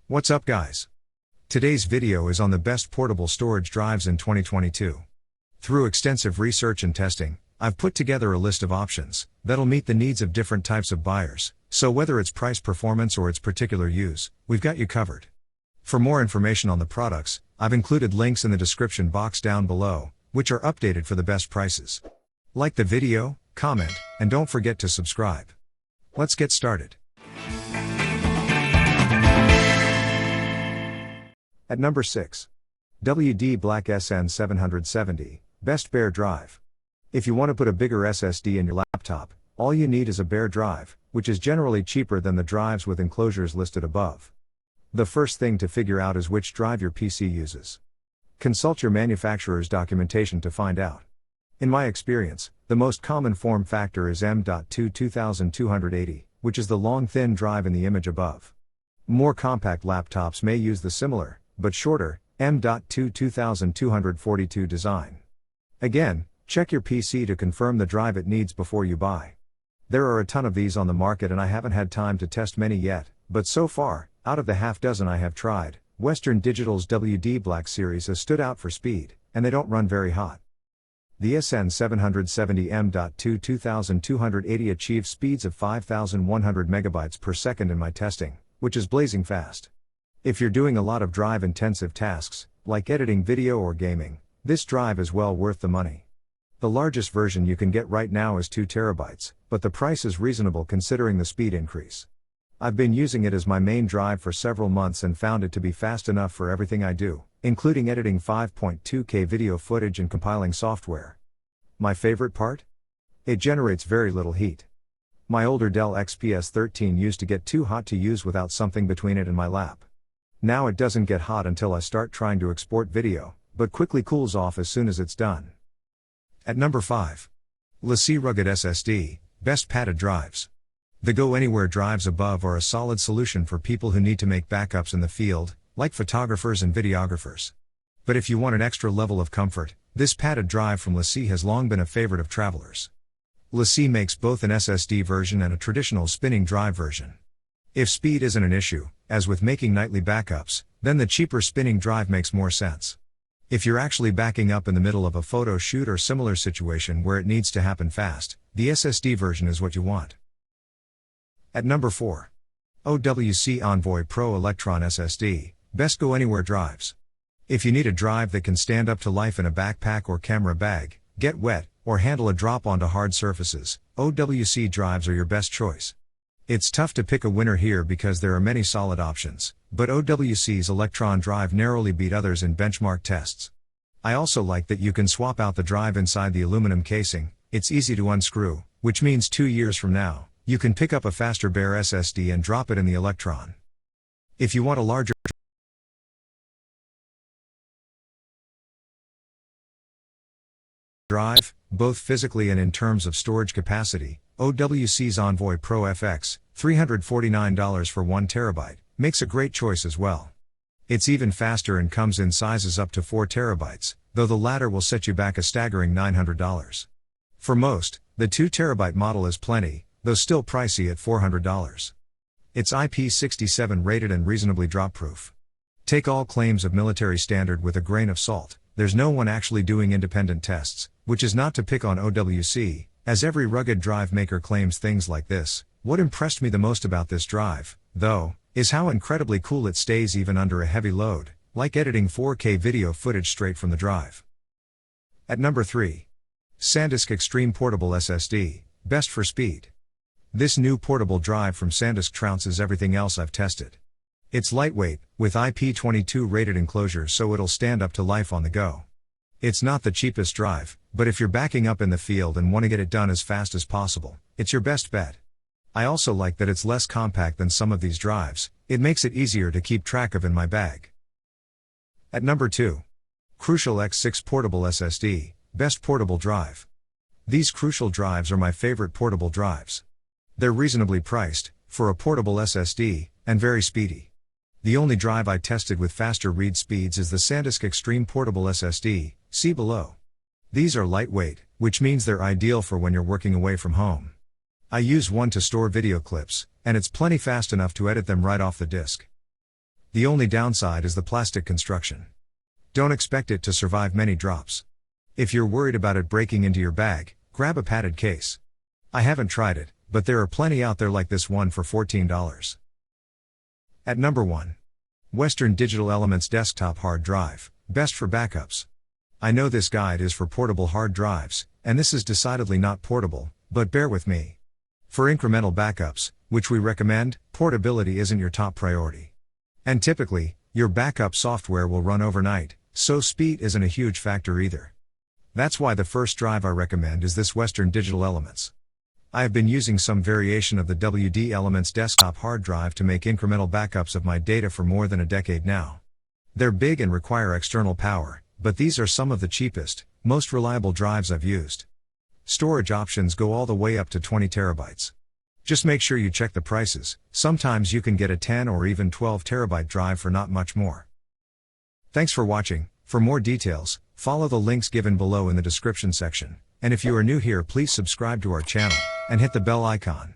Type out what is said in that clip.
What's up guys? Today's video is on the best portable storage drives in 2022. Through extensive research and testing, I've put together a list of options that'll meet the needs of different types of buyers, so whether it's price performance or its particular use, we've got you covered. For more information on the products, I've included links in the description box down below, which are updated for the best prices. Like the video, comment, and don't forget to subscribe. Let's get started. At number 6. WD Black SN770, Best Bare Drive. If you want to put a bigger SSD in your laptop, all you need is a bare drive, which is generally cheaper than the drives with enclosures listed above. The first thing to figure out is which drive your PC uses. Consult your manufacturer's documentation to find out. In my experience, the most common form factor is M.2 2280, which is the long thin drive in the image above. More compact laptops may use the similar, but shorter, M.2 2242 design. Again, check your PC to confirm the drive it needs before you buy. There are a ton of these on the market and I haven't had time to test many yet, but so far, out of the half dozen I have tried, Western Digital's WD Black series has stood out for speed, and they don't run very hot. The SN770 M.2 2280 achieves speeds of 5,100 megabytes per second in my testing, which is blazing fast. If you're doing a lot of drive-intensive tasks, like editing video or gaming, this drive is well worth the money. The largest version you can get right now is 2 terabytes, but the price is reasonable considering the speed increase. I've been using it as my main drive for several months and found it to be fast enough for everything I do, including editing 5.2K video footage and compiling software. My favorite part? It generates very little heat. My older Dell XPS 13 used to get too hot to use without something between it and my lap. Now it doesn't get hot until I start trying to export video, but quickly cools off as soon as it's done. At number 5. LaCie Rugged SSD, Best Padded Drives. The Go Anywhere drives above are a solid solution for people who need to make backups in the field, like photographers and videographers. But if you want an extra level of comfort, this padded drive from LaCie has long been a favorite of travelers. LaCie makes both an SSD version and a traditional spinning drive version. If speed isn't an issue, as with making nightly backups, then the cheaper spinning drive makes more sense. If you're actually backing up in the middle of a photo shoot or similar situation where it needs to happen fast, the SSD version is what you want. At number 4. OWC Envoy Pro Elektron SSD, Best Go Anywhere Drives. If you need a drive that can stand up to life in a backpack or camera bag, get wet, or handle a drop onto hard surfaces, OWC drives are your best choice. It's tough to pick a winner here because there are many solid options, but OWC's Elektron drive narrowly beat others in benchmark tests. I also like that you can swap out the drive inside the aluminum casing. It's easy to unscrew, which means 2 years from now, you can pick up a faster bare SSD and drop it in the Elektron. If you want a larger drive, both physically and in terms of storage capacity, OWC's Envoy Pro FX, $349 for 1 terabyte, makes a great choice as well. It's even faster and comes in sizes up to 4 terabytes, though the latter will set you back a staggering $900. For most, the 2 terabyte model is plenty, though still pricey at $400. It's IP67 rated and reasonably drop-proof. Take all claims of military standard with a grain of salt. There's no one actually doing independent tests, which is not to pick on OWC, as every rugged drive maker claims things like this. What impressed me the most about this drive, though, is how incredibly cool it stays even under a heavy load, like editing 4K video footage straight from the drive. At number 3. SanDisk Extreme Portable SSD, Best for Speed. This new portable drive from SanDisk trounces everything else I've tested. It's lightweight, with IP22 rated enclosures so it'll stand up to life on the go. It's not the cheapest drive, but if you're backing up in the field and want to get it done as fast as possible, it's your best bet. I also like that it's less compact than some of these drives. It makes it easier to keep track of in my bag. At number 2. Crucial X6 Portable SSD, Best Portable Drive. These Crucial drives are my favorite portable drives. They're reasonably priced, for a portable SSD, and very speedy. The only drive I tested with faster read speeds is the SanDisk Extreme Portable SSD, see below. These are lightweight, which means they're ideal for when you're working away from home. I use one to store video clips, and it's plenty fast enough to edit them right off the disk. The only downside is the plastic construction. Don't expect it to survive many drops. If you're worried about it breaking into your bag, grab a padded case. I haven't tried it, but there are plenty out there like this one for $14. At number 1. Western Digital Elements Desktop Hard Drive, best for backups. I know this guide is for portable hard drives, and this is decidedly not portable, but bear with me. For incremental backups, which we recommend, portability isn't your top priority. And typically, your backup software will run overnight, so speed isn't a huge factor either. That's why the first drive I recommend is this Western Digital Elements. I have been using some variation of the WD Elements desktop hard drive to make incremental backups of my data for more than a decade now. They're big and require external power, but these are some of the cheapest, most reliable drives I've used. Storage options go all the way up to 20 terabytes. Just make sure you check the prices. Sometimes you can get a 10 or even 12 terabyte drive for not much more. Thanks for watching. For more details, follow the links given below in the description section. And if you are new here, please subscribe to our channel and hit the bell icon.